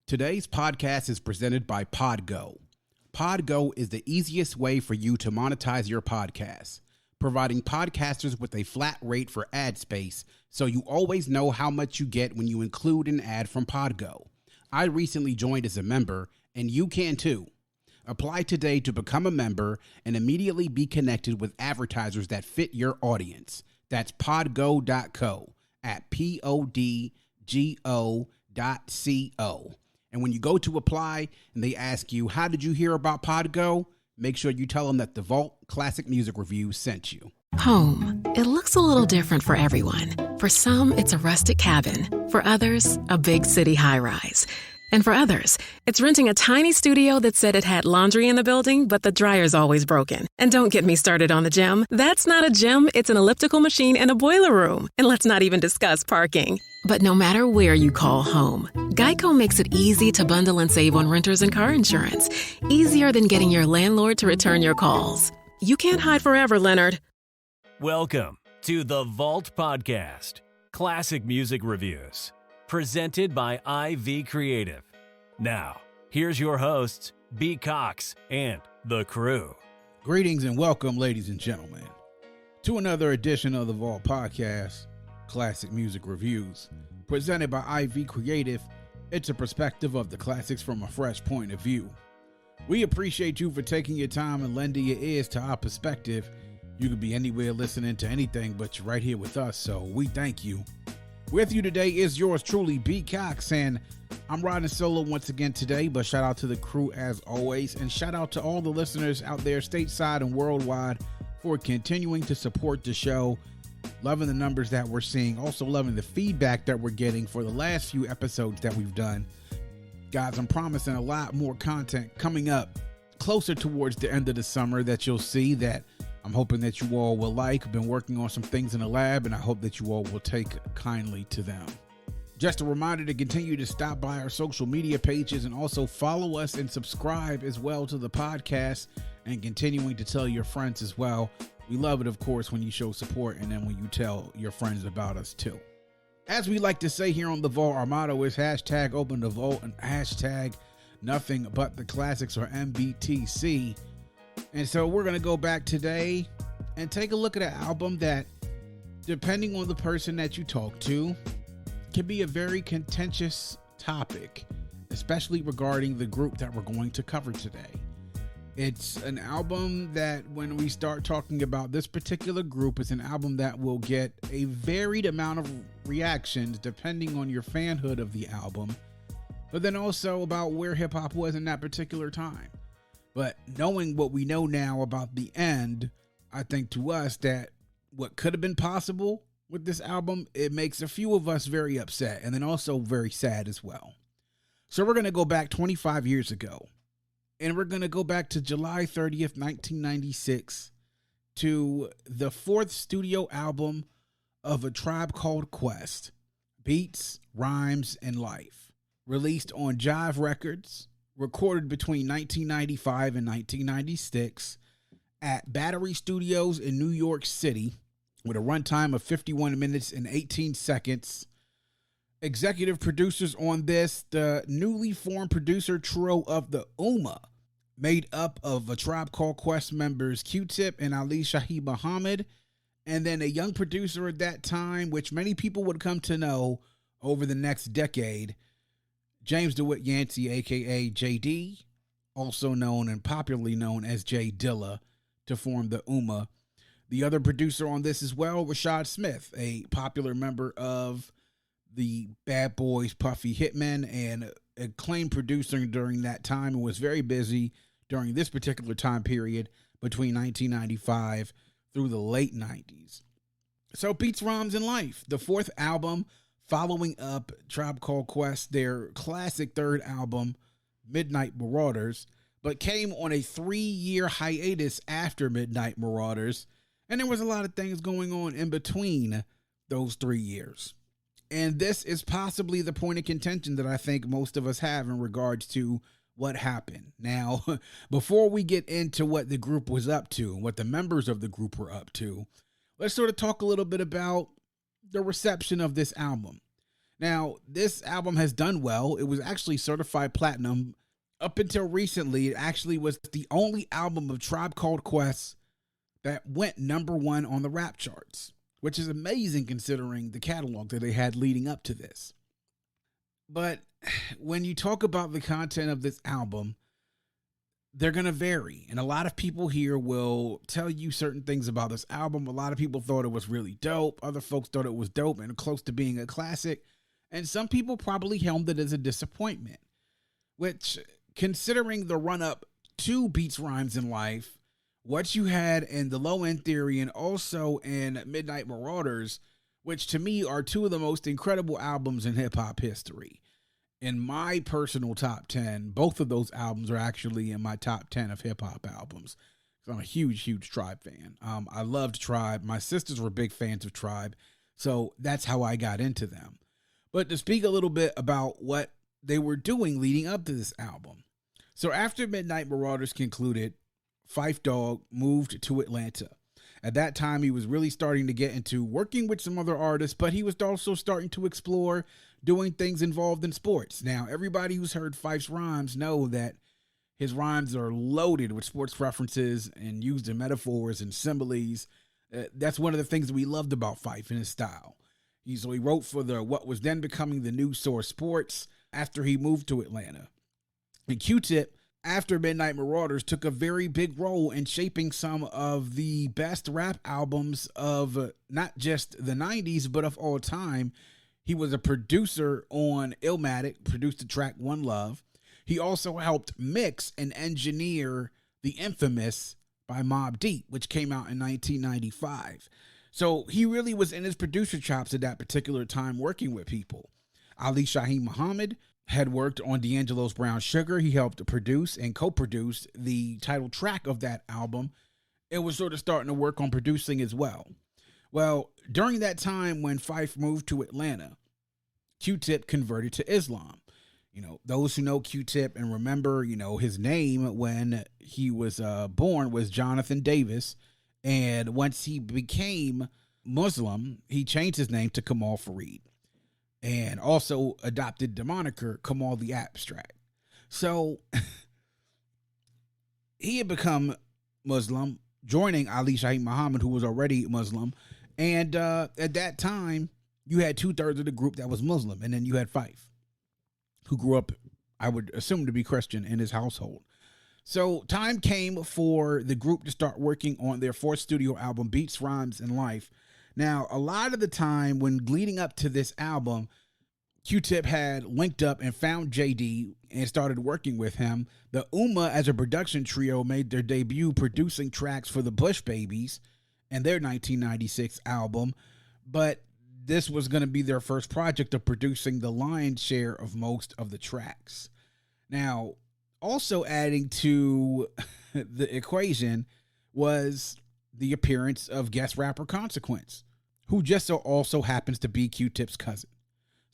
Today's podcast is presented by Podgo. Podgo is the easiest way for you to monetize your podcast, providing podcasters with a flat rate for ad space so you always know how much you get when you include an ad from Podgo. I recently joined as a member, and you can too. Apply today to become a member and immediately be connected with advertisers that fit your audience. That's podgo.co at podgo.co. And when you go to apply and they ask you, how did you hear about Podgo? Make sure you tell them that the Vault Classic Music Review sent you. Home. It looks a little different for everyone. For some, it's a rustic cabin. For others, a big city high-rise. And for others, it's renting a tiny studio that said it had laundry in the building, but the dryer's always broken. And don't get me started on the gym. That's not a gym, it's an elliptical machine and a boiler room. And let's not even discuss parking. But no matter where you call home, Geico makes it easy to bundle and save on renters and car insurance. Easier than getting your landlord to return your calls. You can't hide forever, Leonard. Welcome to the Vault Podcast, Classic Music Reviews, presented by IV Creative. Now, here's your hosts, B. Cox and the crew. Greetings and welcome, ladies and gentlemen, to another edition of the Vault Podcast, Classic Music Reviews, presented by IV Creative. It's a perspective of the classics from a fresh point of view. We appreciate you for taking your time and lending your ears to our perspective. You could be anywhere listening to anything, but you're right here with us, so we thank you. With you today is yours truly, B. Cox, and I'm riding solo once again today, but shout out to the crew as always, and shout out to all the listeners out there stateside and worldwide for continuing to support the show. Loving the numbers that we're seeing, also loving the feedback that we're getting for the last few episodes that we've done. Guys, I'm promising a lot more content coming up closer towards the end of the summer that you'll see that I'm hoping that you all will like. I've been working on some things in the lab, and I hope that you all will take kindly to them. Just a reminder to continue to stop by our social media pages and also follow us and subscribe as well to the podcast, and continuing to tell your friends as well. We love it, of course, when you show support and then when you tell your friends about us too. As we like to say here on The Vault, our motto is hashtag open the vault and hashtag nothing but the classics, or MBTC. And so we're going to go back today and take a look at an album that, depending on the person that you talk to, can be a very contentious topic, especially regarding the group that we're going to cover today. It's an album that, when we start talking about this particular group, is an album that will get a varied amount of reactions depending on your fanhood of the album, but then also about where hip hop was in that particular time. But knowing what we know now about the end, I think to us that what could have been possible with this album, it makes a few of us very upset and then also very sad as well. So we're going to go back 25 years ago. And we're going to go back to July 30th, 1996, to the fourth studio album of A Tribe Called Quest, Beats, Rhymes, and Life, released on Jive Records, recorded between 1995 and 1996 at Battery Studios in New York City, with a runtime of 51 minutes and 18 seconds. Executive producers on this, the newly formed producer trio of the Ummah, made up of A Tribe Called Quest members Q-Tip and Ali Shaheed Muhammad, and then a young producer at that time, which many people would come to know over the next decade, James DeWitt Yancey, aka JD, also known and popularly known as J Dilla, to form the Ummah. The other producer on this as well, Rashad Smith, a popular member of the Bad Boys Puffy Hitmen and acclaimed producer during that time, and was very busy during this particular time period between 1995 through the late 90s. So Beats, Rhymes, and Life, the fourth album following up Tribe Called Quest, their classic third album, Midnight Marauders, but came on a 3-year hiatus after Midnight Marauders, and there was a lot of things going on in between those 3 years. And this is possibly the point of contention that I think most of us have in regards to what happened. Now, before we get into what the group was up to, what the members of the group were up to, let's sort of talk a little bit about the reception of this album. Now, this album has done well. It was actually certified platinum. Up until recently, it actually was the only album of Tribe Called Quest that went #1 on the rap charts, which is amazing considering the catalog that they had leading up to this. But when you talk about the content of this album, they're going to vary. And a lot of people here will tell you certain things about this album. A lot of people thought it was really dope. Other folks thought it was dope and close to being a classic. And some people probably helmed it as a disappointment, which, considering the run-up to Beats, Rhymes, and Life, what you had in The Low End Theory and also in Midnight Marauders, which to me are two of the most incredible albums in hip-hop history. In my personal top 10, both of those albums are actually in my top 10 of hip-hop albums. I'm a huge, huge Tribe fan. I loved Tribe. My sisters were big fans of Tribe, so that's how I got into them. But to speak a little bit about what they were doing leading up to this album. So after Midnight Marauders concluded, Phife Dawg moved to Atlanta. At that time, he was really starting to get into working with some other artists, but he was also starting to explore doing things involved in sports. Now, everybody who's heard Phife's rhymes know that his rhymes are loaded with sports references and used in metaphors and similes. That's one of the things that we loved about Phife and his style. He wrote for what was then becoming the News Source Sports after he moved to Atlanta. And Q-Tip, after Midnight Marauders, took a very big role in shaping some of the best rap albums of not just the 90s, but of all time. He was a producer on Illmatic, produced the track One Love. He also helped mix and engineer The Infamous by Mobb Deep, which came out in 1995. So he really was in his producer chops at that particular time working with people. Ali Shaheed Muhammad had worked on D'Angelo's Brown Sugar. He helped produce and co-produce the title track of that album. It was sort of starting to work on producing as well. Well, during that time when Phife moved to Atlanta, Q-Tip converted to Islam. You know, those who know Q-Tip and remember, his name when he was born was Jonathan Davis. And once he became Muslim, he changed his name to Kamal Fareed and also adopted the moniker Kamal the Abstract. So he had become Muslim, joining Ali Shaheed Muhammad, who was already Muslim. And at that time, you had 2/3 of the group that was Muslim. And then you had Phife, who grew up, I would assume, to be Christian in his household. So time came for the group to start working on their fourth studio album, Beats, Rhymes, and Life. Now, a lot of the time when leading up to this album, Q-Tip had linked up and found JD and started working with him. The Ummah, as a production trio, made their debut producing tracks for the Bush Babies and their 1996 album. But this was going to be their first project of producing the lion's share of most of the tracks. Now, also adding to the equation was the appearance of guest rapper Consequence, who just so also happens to be Q-Tip's cousin.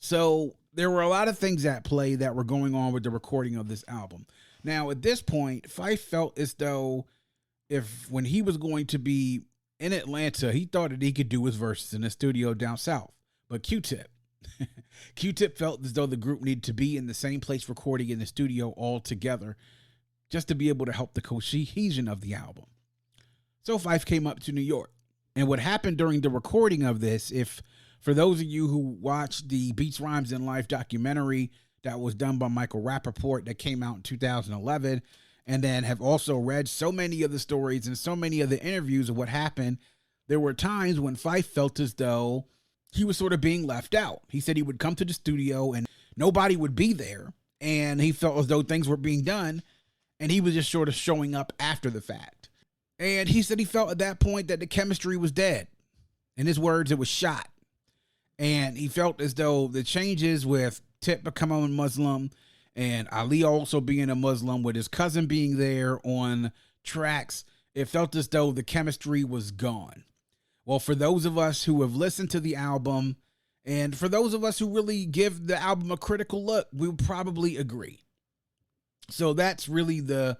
So there were a lot of things at play that were going on with the recording of this album. Now, at this point, Phife felt as though when he was going to be in Atlanta, he thought that he could do his verses in the studio down south. But Q-Tip felt as though the group needed to be in the same place recording in the studio all together just to be able to help the cohesion of the album. So Phife came up to New York. And what happened during the recording of this, for those of you who watched the Beats, Rhymes, and Life documentary that was done by Michael Rappaport that came out in 2011, and then have also read so many of the stories and so many of the interviews of what happened, there were times when Phife felt as though he was sort of being left out. He said he would come to the studio and nobody would be there, and he felt as though things were being done, and he was just sort of showing up after the fact. And he said he felt at that point that the chemistry was dead. In his words, it was shot. And he felt as though the changes with Tip becoming a Muslim and Ali also being a Muslim, with his cousin being there on tracks, it felt as though the chemistry was gone. Well, for those of us who have listened to the album, and for those of us who really give the album a critical look, we would probably agree. So that's really the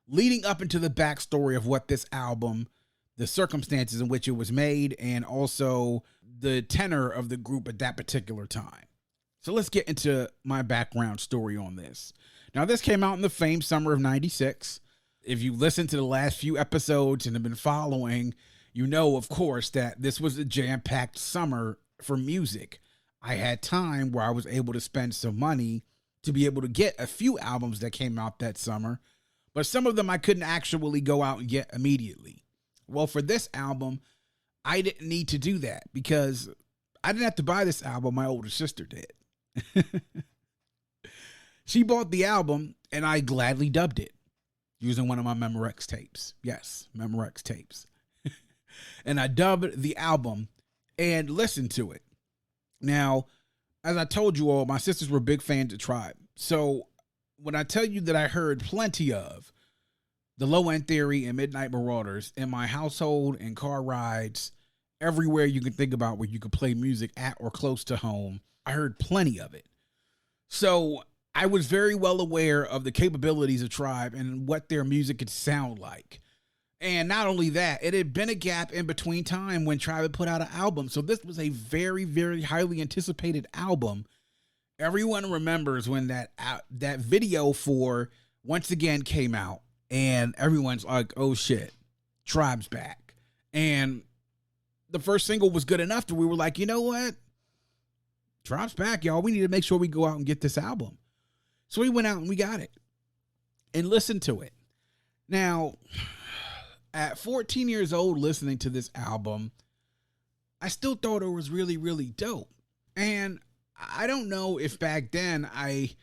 leading up into the backstory of what this album, the circumstances in which it was made, and also the tenor of the group at that particular time. So let's get into my background story on this. Now, this came out in the famed summer of 96. If you listen to the last few episodes and have been following, you know, of course, that this was a jam-packed summer for music. I had time where I was able to spend some money to be able to get a few albums that came out that summer, but some of them I couldn't actually go out and get immediately. Well, for this album, I didn't need to do that because I didn't have to buy this album. My older sister did. She bought the album and I gladly dubbed it using one of my Memorex tapes. Yes, Memorex tapes. And I dubbed the album and listened to it. Now, as I told you all, my sisters were big fans of Tribe. So when I tell you that I heard plenty of the Low End Theory and Midnight Marauders in my household and car rides, everywhere you can think about where you could play music at or close to home, I heard plenty of it. So I was very well aware of the capabilities of Tribe and what their music could sound like. And not only that, it had been a gap in between time when Tribe had put out an album. So this was a very, very highly anticipated album. Everyone remembers when that video for Once Again came out and everyone's like, oh shit, Tribe's back. And the first single was good enough that we were like, you know what? Tribe's back, y'all. We need to make sure we go out and get this album. So we went out and we got it and listened to it. Now, at 14 years old, listening to this album, I still thought it was really, really dope. And I don't know if back then I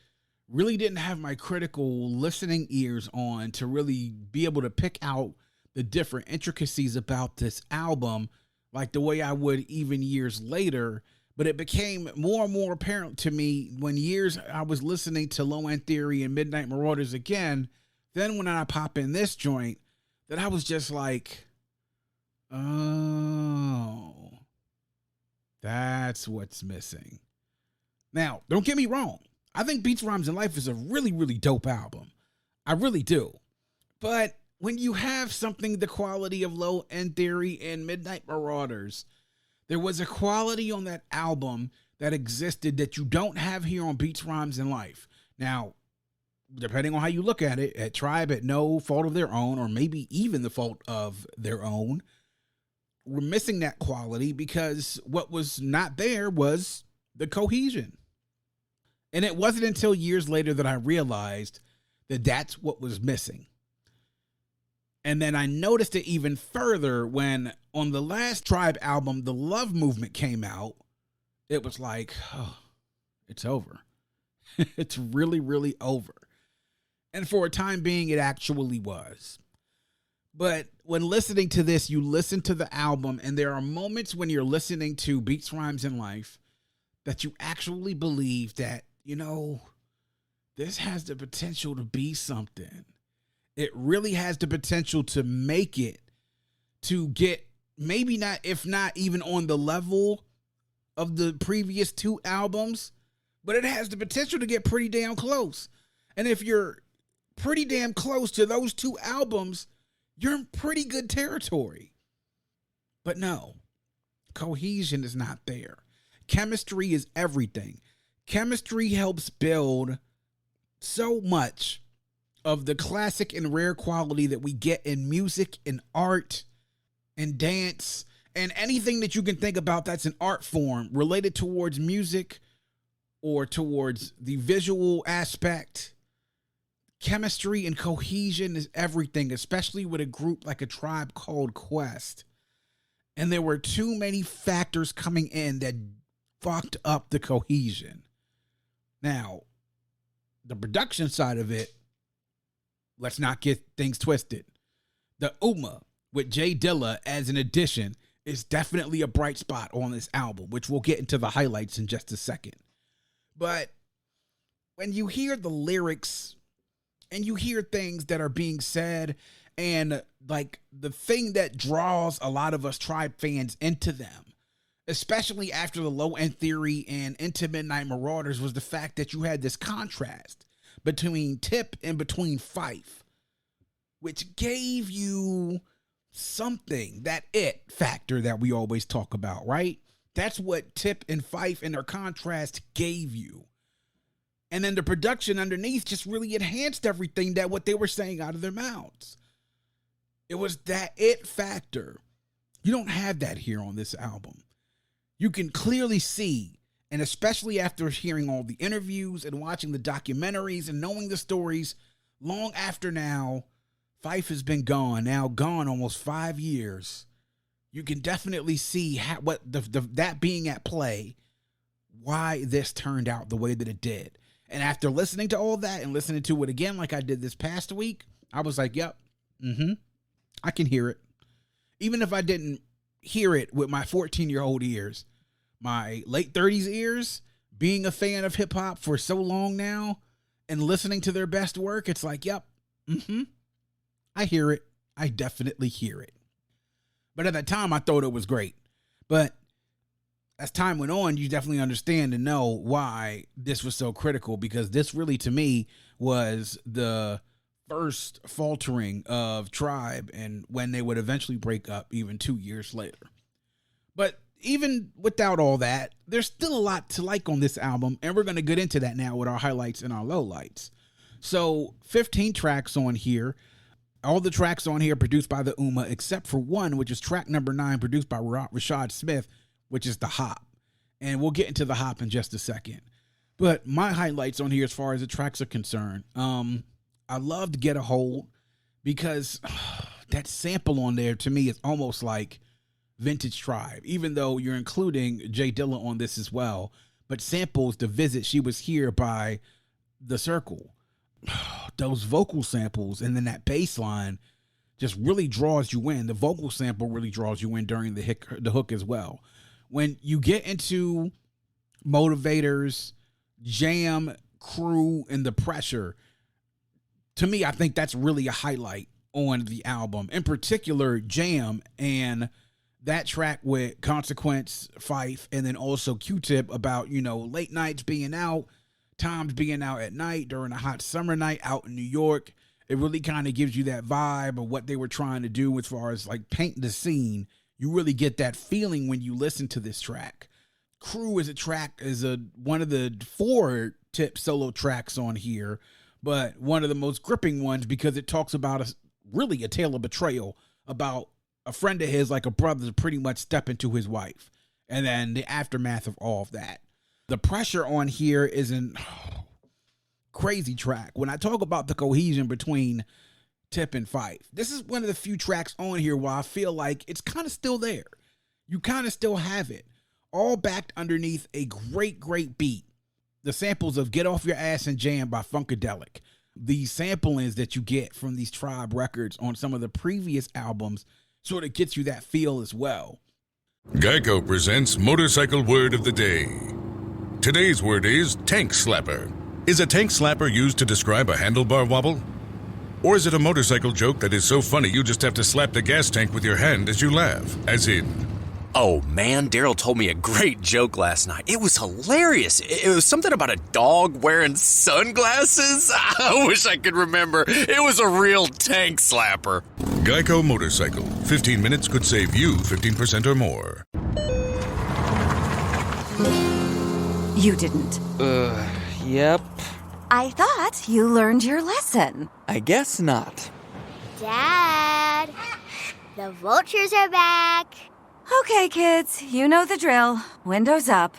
really didn't have my critical listening ears on to really be able to pick out the different intricacies about this album like the way I would even years later. But it became more and more apparent to me when I was listening to Low End Theory and Midnight Marauders again. Then when I pop in this joint, that I was just like, oh, that's what's missing. Now, don't get me wrong. I think Beats, Rhymes, and Life is a really, really dope album. I really do. But when you have something the quality of Low End Theory and Midnight Marauders, there was a quality on that album that existed that you don't have here on Beats, Rhymes, and Life. Now, depending on how you look at it, at Tribe, at no fault of their own, or maybe even the fault of their own, we're missing that quality because what was not there was the cohesion. And it wasn't until years later that I realized that that's what was missing. And then I noticed it even further when on the last Tribe album, The Love Movement came out. It was like, oh, it's over. It's really, really over. And for a time being, it actually was. But when listening to this, you listen to the album, and there are moments when you're listening to Beats, Rhymes, and Life that you actually believe that, you know, this has the potential to be something. It really has the potential to make it, to get maybe not, if not even on the level of the previous two albums, but it has the potential to get pretty damn close. And if you're pretty damn close to those two albums, you're in pretty good territory. But no, cohesion is not there. Chemistry is everything. Chemistry helps build so much of the classic and rare quality that we get in music and art and dance and anything that you can think about that's an art form related towards music or towards the visual aspect. Chemistry and cohesion is everything, especially with a group like A Tribe Called Quest. And there were too many factors coming in that fucked up the cohesion. Now, the production side of it, let's not get things twisted. The Ummah with Jay Dilla as an addition is definitely a bright spot on this album, which we'll get into the highlights in just a second. But when you hear the lyrics and you hear things that are being said and like the thing that draws a lot of us Tribe fans into them, especially after the Low End Theory and into Midnight Marauders, was the fact that you had this contrast between Tip and between Fife, which gave you something, that it factor that we always talk about, right? That's what Tip and Fife and their contrast gave you. And then the production underneath just really enhanced everything that what they were saying out of their mouths. It was that it factor. You don't have that here on this album. You can clearly see, and especially after hearing all the interviews and watching the documentaries and knowing the stories, long after now, Fife has been gone almost 5 years. You can definitely see that being at play, why this turned out the way that it did. And after listening to all that and listening to it again like I did this past week, I was like, yep, I can hear it. Even if I didn't hear it with my 14-year-old ears, my late 30s ears, being a fan of hip-hop for so long now and listening to their best work, it's like, yep, I hear it. I definitely hear it. But at that time, I thought it was great. But as time went on, you definitely understand and know why this was so critical, because this really, to me, was the first faltering of Tribe and when they would eventually break up even 2 years later. But even without all that, there's still a lot to like on this album, and we're going to get into that now with our highlights and our lowlights. So 15 tracks on here. All the tracks on here are produced by the Ummah, except for one, which is track number 9, produced by Rashad Smith, which is the Hop. And we'll get into the Hop in just a second. But my highlights on here as far as the tracks are concerned, I loved Get a Hold, because that sample on there to me is almost like vintage Tribe, even though you're including Jay Dilla on this as well. But samples The Visit, She Was Here by The Circle. Those vocal samples and then that bass line just really draws you in. The vocal sample really draws you in during the hook as well. When you get into Motivators, Jam, Crew, and The Pressure, to me, I think that's really a highlight on the album. In particular, Jam and that track with Consequence, Fife, and then also Q-Tip about, late nights being out, times being out at night during a hot summer night out in New York. It really kind of gives you that vibe of what they were trying to do as far as like paint the scene. You really get that feeling when you listen to this track. Crew is one of the 4 Tip solo tracks on here, but one of the most gripping ones because it talks about really a tale of betrayal about a friend of his, like a brother, pretty much stepping to his wife, and then the aftermath of all of that. The Pressure on here is an crazy track. When I talk about the cohesion between Tip and Fife, this is one of the few tracks on here where I feel like it's kind of still there. You kind of still have it, all backed underneath a great, great beat. The samples of Get Off Your Ass and Jam by Funkadelic. These samplings that you get from these Tribe records on some of the previous albums sort of gets you that feel as well. Geico presents Motorcycle Word of the Day. Today's word is tank slapper. Is a tank slapper used to describe a handlebar wobble? Or is it a motorcycle joke that is so funny you just have to slap the gas tank with your hand as you laugh? As in... Oh man, Daryl told me a great joke last night. It was hilarious. It was something about a dog wearing sunglasses. I wish I could remember. It was a real tank slapper. Geico Motorcycle. 15 minutes could save you 15% or more. You didn't. Yep. I thought you learned your lesson. I guess not. Dad, the vultures are back. Okay, kids, you know the drill. Windows up.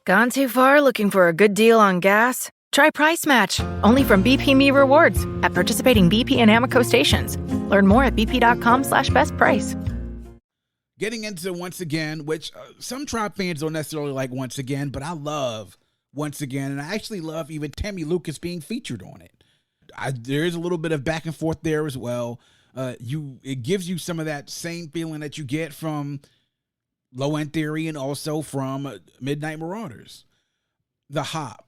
Gone too far looking for a good deal on gas? Try Price Match, only from BP Me Rewards at participating BP and Amoco stations. Learn more at bp.com/best price. Getting into Once Again, which some Tribe fans don't necessarily like Once Again, but I love Once Again, and I actually love even Tammy Lucas being featured on it. There is a little bit of back and forth there as well. It gives you some of that same feeling that you get from Low End Theory and also from Midnight Marauders. The Hop.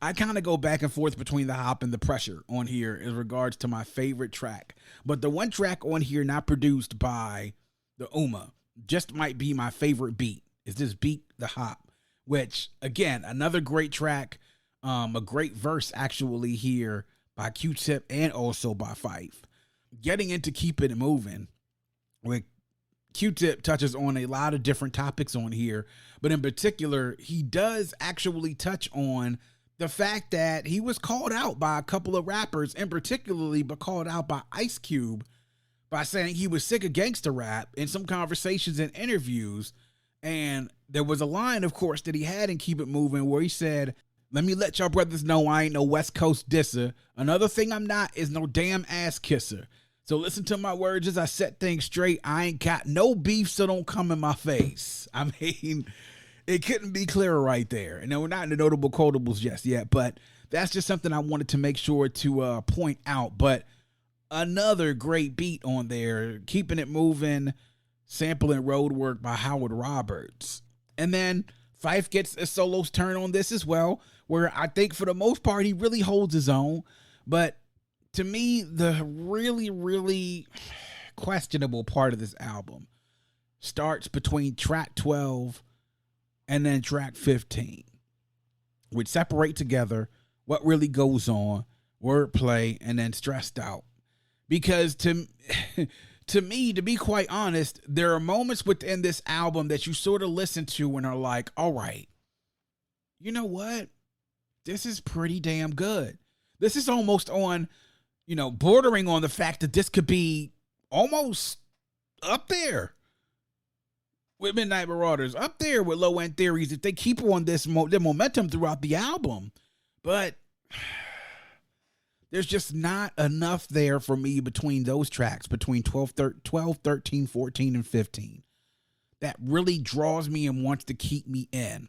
I kind of go back and forth between the Hop and the Pressure on here in regards to my favorite track. But the one track on here not produced by the Ummah just might be my favorite beat. Is this beat, the Hop, which again, another great track, a great verse actually here by Q-Tip and also by Fife. Getting into Keep It Moving with Q-Tip touches on a lot of different topics on here, but in particular, he does actually touch on the fact that he was called out by a couple of rappers, and particularly but called out by Ice Cube by saying he was sick of gangster rap in some conversations and interviews. And there was a line, of course, that he had in Keep It Moving where he said, "Let me let y'all brothers know I ain't no West Coast disser. Another thing I'm not is no damn ass kisser. So listen to my words as I set things straight. I ain't got no beef, so don't come in my face." I mean, it couldn't be clearer right there. And we're not in the notable quotables just yet, but that's just something I wanted to make sure to point out. But another great beat on there, Keeping It Moving, sampling Roadwork by Howard Roberts. And then Phife gets a solo's turn on this as well, where I think for the most part, he really holds his own. But to me, the really, really questionable part of this album starts between track 12 and then track 15, which separate together What Really Goes On, Wordplay, and then Stressed Out. Because to me, to be quite honest, there are moments within this album that you sort of listen to and are like, all right, you know what? This is pretty damn good. This is almost on, bordering on the fact that this could be almost up there with Midnight Marauders, up there with Low End Theories, if they keep on this their momentum throughout the album. But there's just not enough there for me between those tracks, between 12, 13, 14, and 15, that really draws me and wants to keep me in.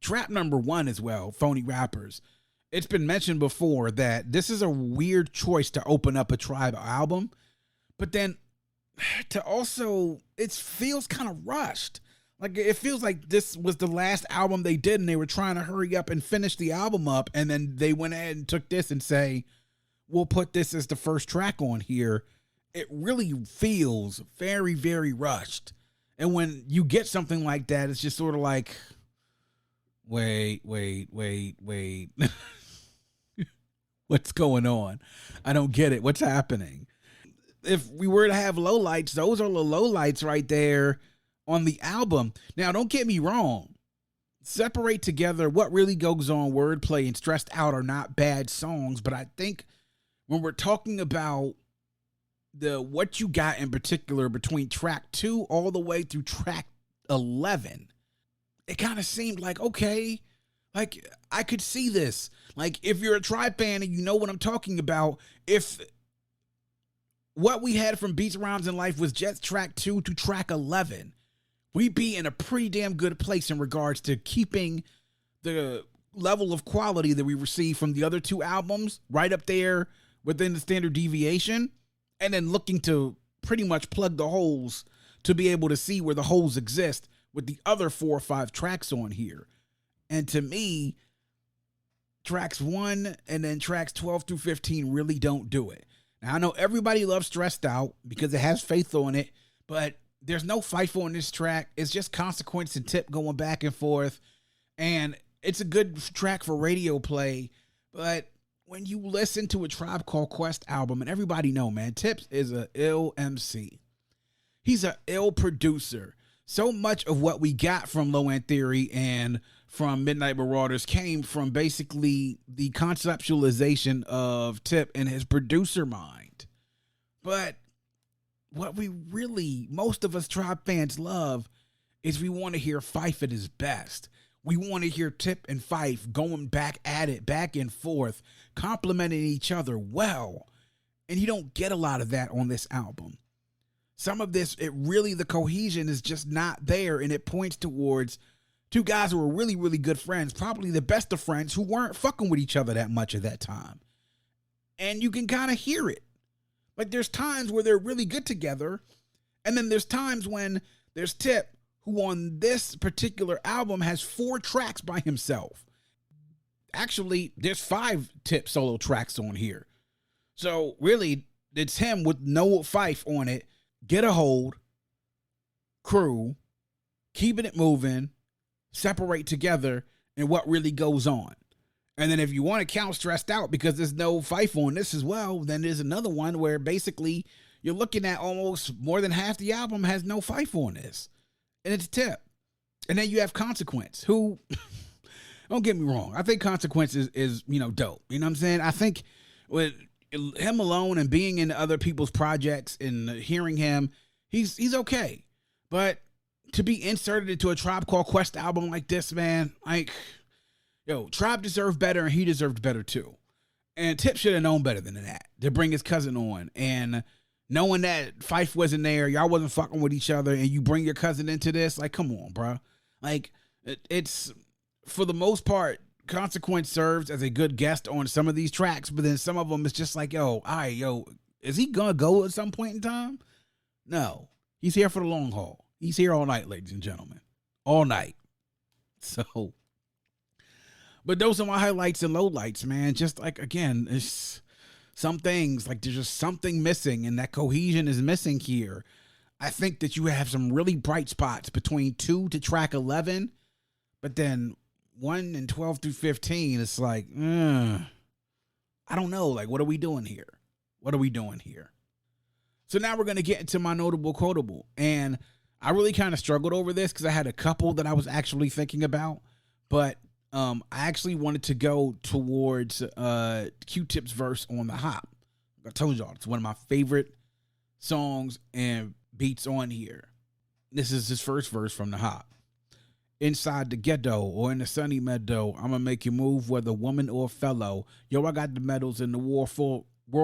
Trap number 1 as well, Phony Rappers. It's been mentioned before that this is a weird choice to open up a Tribe album, but then to also, it feels kind of rushed. Like, it feels like this was the last album they did and they were trying to hurry up and finish the album up, and then they went ahead and took this and say, we'll put this as the first track on here. It really feels very, very rushed. And when you get something like that, it's just sort of like, wait. What's going on? I don't get it. What's happening? If we were to have lowlights, those are the lowlights right there on the album. Now, don't get me wrong. Separate Together, What Really Goes On, Wordplay, and Stressed Out are not bad songs, but I think when we're talking about what you got in particular between track 2 all the way through track 11, it kind of seemed like, okay, like I could see this. Like, if you're a Tribe fan and you know what I'm talking about, if what we had from Beats, Rhymes, and Life was just track 2 to track 11, we'd be in a pretty damn good place in regards to keeping the level of quality that we received from the other 2 albums right up there within the standard deviation, and then looking to pretty much plug the holes to be able to see where the holes exist with the other 4 or 5 tracks on here. And to me, tracks 1 and then tracks 12 through 15 really don't do it. Now, I know everybody loves Stressed Out because it has Faith on it, but there's no Phife on this track. It's just Consequence and Tip going back and forth, and it's a good track for radio play. But when you listen to a Tribe Called Quest album, and everybody know, man, Tips is a ill MC. He's a ill producer. So much of what we got from Low End Theory and from Midnight Marauders came from basically the conceptualization of Tip and his producer mind. But what we really, most of us Tribe fans love, is we want to hear Phife at his best. We want to hear Tip and Phife going back at it, back and forth, complimenting each other well. And you don't get a lot of that on this album. Some of this, the cohesion is just not there, and it points towards 2 guys who were really, really good friends, probably the best of friends, who weren't fucking with each other that much at that time. And you can kind of hear it. Like, there's times where they're really good together, and then there's times when there's Tip, who on this particular album has 4 tracks by himself. Actually, there's 5 Tip solo tracks on here. So, really, it's him with no Phife on it. Get a Hold, Crew, Keeping It Moving, Separate Together, and What Really Goes On. And then if you want to count Stressed Out because there's no Phife on this as well, then there's another one where basically you're looking at almost more than half the album has no Phife on this. And it's Tip. And then you have Consequence, who, don't get me wrong, I think Consequence is dope. You know what I'm saying? I think with him alone and being in other people's projects and hearing him, he's okay. But to be inserted into a Tribe Called Quest album like this, man, like, Tribe deserved better and he deserved better too. And Tip should have known better than that, to bring his cousin on. And knowing that Phife wasn't there, y'all wasn't fucking with each other, and you bring your cousin into this, like, come on, bro. Like, it's, for the most part, Consequence serves as a good guest on some of these tracks, but then some of them is just like, is he gonna go at some point in time? No. He's here for the long haul. He's here all night, ladies and gentlemen. All night. So, but those are my highlights and lowlights, man. Just like, again, it's some things, like there's just something missing, and that cohesion is missing here. I think that you have some really bright spots between 2 to track 11, but then 1 and 12 through 15, it's like, I don't know. Like, what are we doing here? What are we doing here? So now we're going to get into my notable quotable. And I really kind of struggled over this because I had a couple that I was actually thinking about, but I actually wanted to go towards Q-Tip's verse on The Hop. I told y'all, it's one of my favorite songs and beats on here. This is his first verse from The Hop. Inside the ghetto or in the sunny meadow, I'ma make you move whether woman or fellow. Yo, I got the medals in the war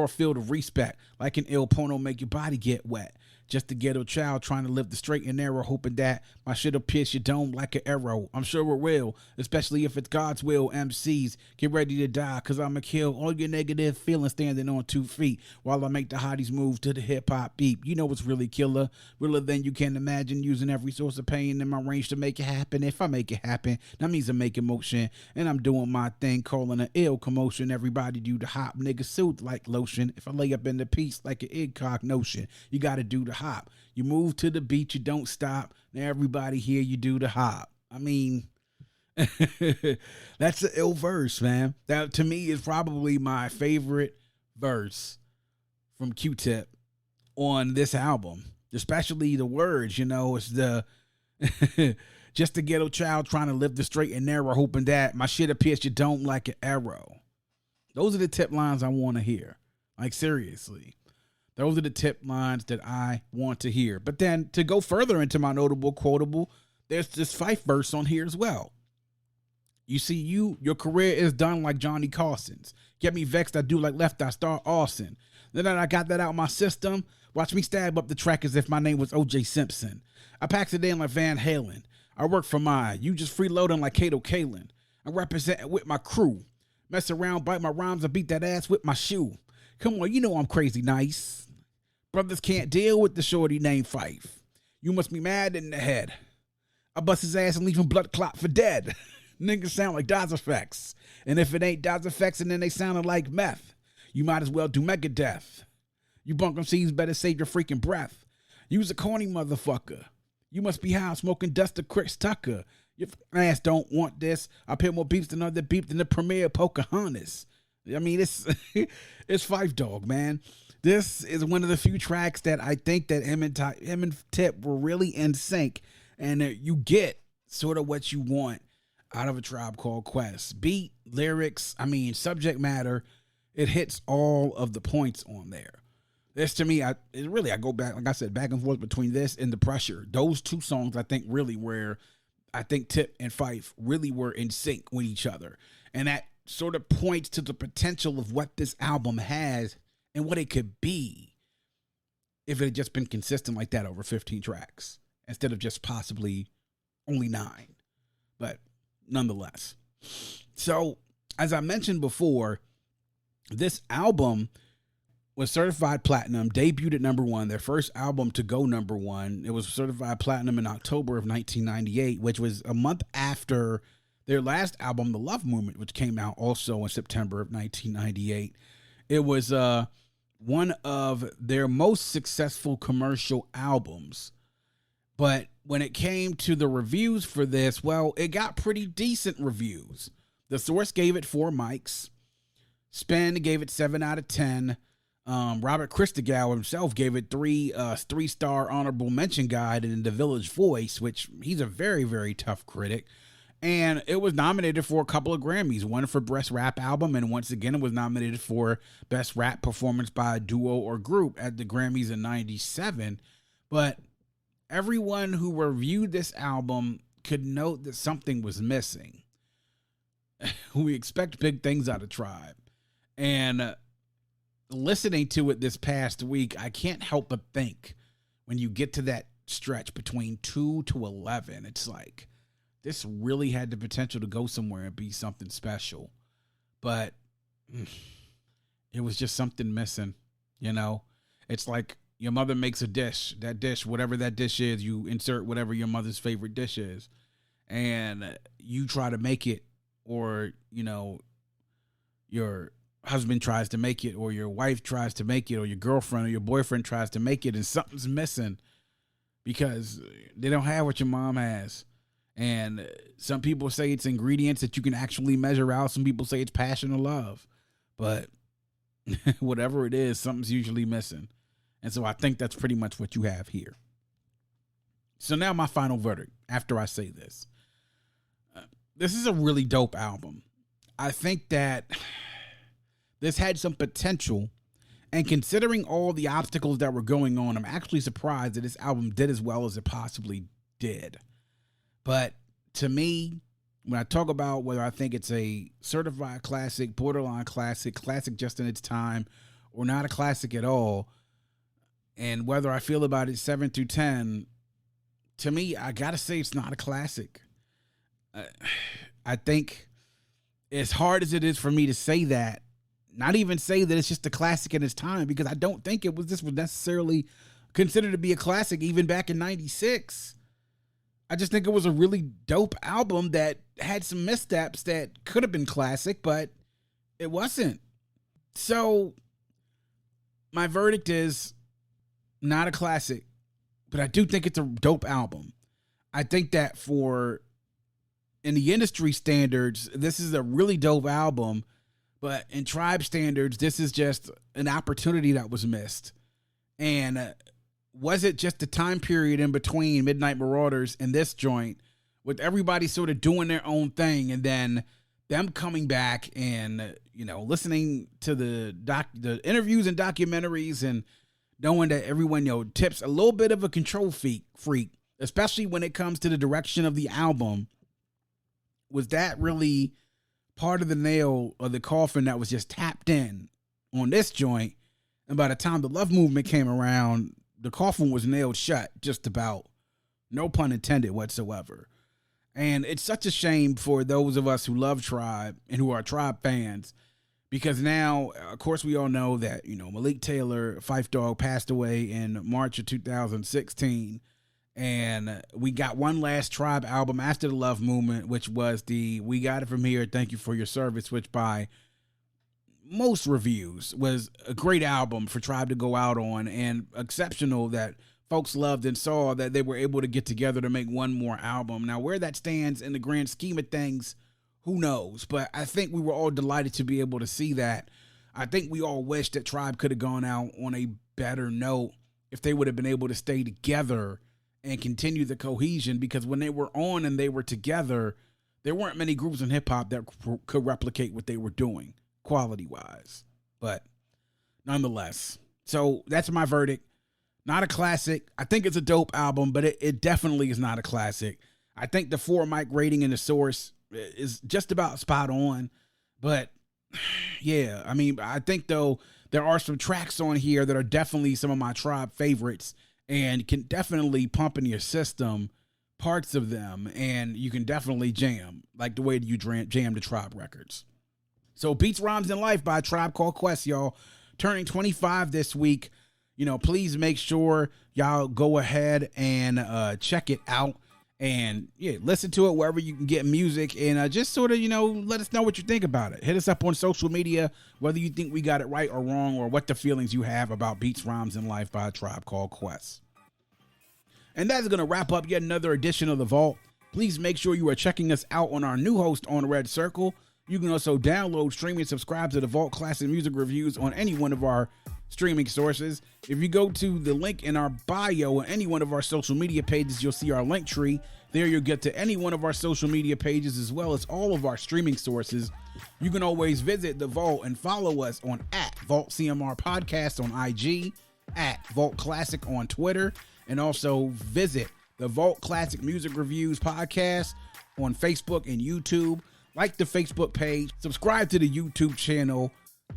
field of respect. Like an ill porno make your body get wet. Just a ghetto child trying to live the straight and narrow, hoping that my shit'll pierce your dome like an arrow. I'm sure it will, especially if it's God's will. MCs, get ready to die, cause I'ma kill all your negative feelings standing on 2 feet while I make the hotties move to the hip-hop beat. You know what's really killer? Realer than you can imagine, using every source of pain in my range to make it happen. If I make it happen, that means I'm making motion, and I'm doing my thing, calling an ill commotion. Everybody do the hop, nigga soothe like lotion. If I lay up in the piece like an incognition, you gotta do the hop. You move to the beat, you don't stop. Now everybody here, you do the hop. I mean, that's an ill verse, man. That to me is probably my favorite verse from Q-Tip on this album, especially the words. It's the just a ghetto child trying to live the straight and narrow, hoping that my shit appears you don't like an arrow. Those are the Tip lines I want to hear. Like, seriously. Those are the Tip lines that I want to hear. But then to go further into my notable quotable, there's this Phife verse on here as well. You see, your career is done like Johnny Carson's. Get me vexed, I do like Left Eye Star Arson. Then I got that out of my system. Watch me stab up the track as if my name was O.J. Simpson. I packs it in like Van Halen. I work for mine. You just freeloading like Kato Kalin. I represent with my crew. Mess around, bite my rhymes, I beat that ass with my shoe. Come on, you know I'm crazy nice. Brothers can't deal with the shorty named Phife. You must be mad in the head. I bust his ass and leave him blood clot for dead. Niggas sound like Daz Effects. And if it ain't Daz Effects and then they sounded like meth, you might as well do Megadeth. You bunk MCs better save your freaking breath. You's a corny motherfucker. You must be high smoking dust of Chris Tucker. Your ass don't want this. I pay more beeps than other beep than the premiere Pocahontas. I mean, it's Phife Dawg, man. This is one of the few tracks that I think that him and Tip were really in sync, and you get sort of what you want out of A Tribe Called Quest. Beat, lyrics, subject matter, it hits all of the points on there. This to me, I go back, like I said, back and forth between this and The Pressure. Those two songs I think really where I think Tip and Phife really were in sync with each other. And that sort of points to the potential of what this album has and what it could be if it had just been consistent like that over 15 tracks instead of just possibly only 9. But nonetheless. So, as I mentioned before, this album was certified platinum, debuted at number 1, their first album to go number 1. It was certified platinum in October of 1998, which was a month after their last album, The Love Movement, which came out also in September of 1998. It was one of their most successful commercial albums. But when it came to the reviews for this, well, it got pretty decent reviews. The Source gave it 4 mics. Spin gave it 7 out of 10. Robert Christgau himself gave it three-star honorable mention guide in The Village Voice, which he's a very, very tough critic. And it was nominated for a couple of Grammys, one for Best Rap Album, and once again it was nominated for Best Rap Performance by a Duo or Group at the Grammys in 97. But everyone who reviewed this album could note that something was missing. We expect big things out of Tribe. And listening to it this past week, I can't help but think when you get to that stretch between 2 to 11, it's like, this really had the potential to go somewhere and be something special. But it was just something missing, you know? It's like your mother makes a dish. That dish, whatever that dish is, you insert whatever your mother's favorite dish is. And you try to make it, or, you know, your husband tries to make it, or your wife tries to make it, or your girlfriend or your boyfriend tries to make it, and something's missing because they don't have what your mom has. And some people say it's ingredients that you can actually measure out. Some people say it's passion or love. But whatever it is, something's usually missing. And so I think that's pretty much what you have here. So now my final verdict after I say this. This is a really dope album. I think that this had some potential. And considering all the obstacles that were going on, I'm actually surprised that this album did as well as it possibly did. But to me, when I talk about whether I think it's a certified classic, borderline classic, classic just in its time, or not a classic at all, and whether I feel about it 7 through 10, to me, I got to say it's not a classic. I think as hard as it is for me to say that, not even say that it's just a classic in its time, because I don't think this was necessarily considered to be a classic even back in 96. I just think it was a really dope album that had some missteps that could have been classic, but it wasn't. So my verdict is not a classic, but I do think it's a dope album. I think that in the industry standards, this is a really dope album, but in Tribe standards, this is just an opportunity that was missed. And was it just the time period in between Midnight Marauders and this joint, with everybody sort of doing their own thing, and then them coming back and, you know, listening to the interviews and documentaries, and knowing that everyone, you know, tips a little bit of a control freak, especially when it comes to the direction of the album. Was that really part of the nail of the coffin that was just tapped in on this joint? And by the time the Love Movement came around, the coffin was nailed shut, just about. No pun intended whatsoever. And it's such a shame for those of us who love Tribe and who are Tribe fans, because now, of course, we all know that, you know, Malik Taylor, Phife Dawg, passed away in March of 2016. And we got one last Tribe album after the Love Movement, which was the We Got It From Here, Thank You For Your Service, which by most reviews was a great album for Tribe to go out on, and exceptional that folks loved and saw that they were able to get together to make one more album. Now, where that stands in the grand scheme of things, who knows? But I think we were all delighted to be able to see that. I think we all wish that Tribe could have gone out on a better note if they would have been able to stay together and continue the cohesion, because when they were on and they were together, there weren't many groups in hip-hop that could replicate what they were doing quality-wise. But nonetheless, so that's my verdict. Not a classic. I think it's a dope album, but it definitely is not a classic. I think the 4 mic rating in the source is just about spot on. But yeah, I mean, I think though there are some tracks on here that are definitely some of my Tribe favorites and can definitely pump in your system parts of them, and you can definitely jam like the way you jam the Tribe records. So Beats, Rhymes, and Life by Tribe Called Quest, y'all, turning 25 this week. You know, please make sure y'all go ahead and check it out, and yeah, listen to it wherever you can get music, and just sort of, you know, let us know what you think about it. Hit us up on social media, whether you think we got it right or wrong, or what the feelings you have about Beats, Rhymes, and Life by Tribe Called Quest. And that is going to wrap up yet another edition of The Vault. Please make sure you are checking us out on our new host on Red Circle. You can also download, stream, and subscribe to The Vault Classic Music Reviews on any one of our streaming sources. If you go to the link in our bio or any one of our social media pages, you'll see our link tree. There you'll get to any one of our social media pages as well as all of our streaming sources. You can always visit The Vault and follow us on @VaultCMR Podcast on IG, @Vault Classic on Twitter, and also visit the Vault Classic Music Reviews Podcast on Facebook and YouTube. Like the Facebook page, subscribe to the YouTube channel,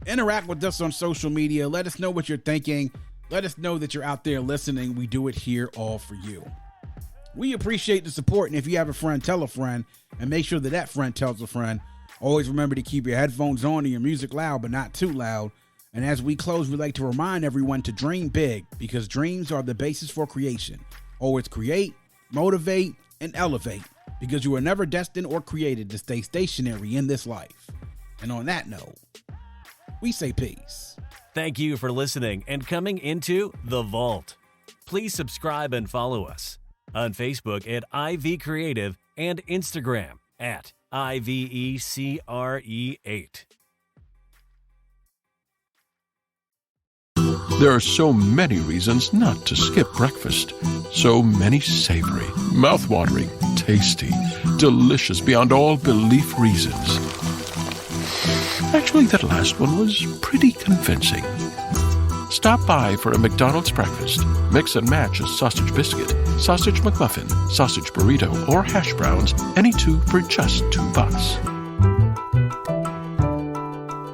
interact with us on social media. Let us know what you're thinking. Let us know that you're out there listening. We do it here all for you. We appreciate the support, and if you have a friend, tell a friend, and make sure that that friend tells a friend. Always remember to keep your headphones on and your music loud, but not too loud. And as we close, we'd like to remind everyone to dream big, because dreams are the basis for creation. Always create, motivate, and elevate, because you were never destined or created to stay stationary in this life. And on that note, we say peace. Thank you for listening and coming into The Vault. Please subscribe and follow us on Facebook at IV Creative and Instagram at IVECRE8. There are so many reasons not to skip breakfast. So many savory, mouth-watering, tasty, delicious beyond all belief reasons. Actually, that last one was pretty convincing. Stop by for a McDonald's breakfast. Mix and match a sausage biscuit, sausage McMuffin, sausage burrito, or hash browns, any two for just $2.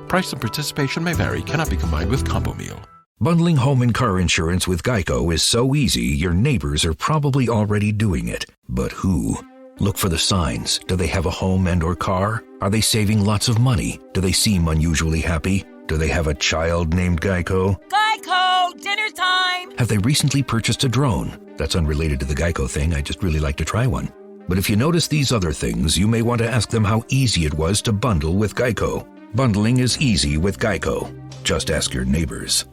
Price and participation may vary, cannot be combined with combo meal. Bundling home and car insurance with Geico is so easy, your neighbors are probably already doing it. But who? Look for the signs. Do they have a home and or car? Are they saving lots of money? Do they seem unusually happy? Do they have a child named Geico? Geico! Dinner time! Have they recently purchased a drone? That's unrelated to the Geico thing, I just really like to try one. But if you notice these other things, you may want to ask them how easy it was to bundle with Geico. Bundling is easy with Geico. Just ask your neighbors.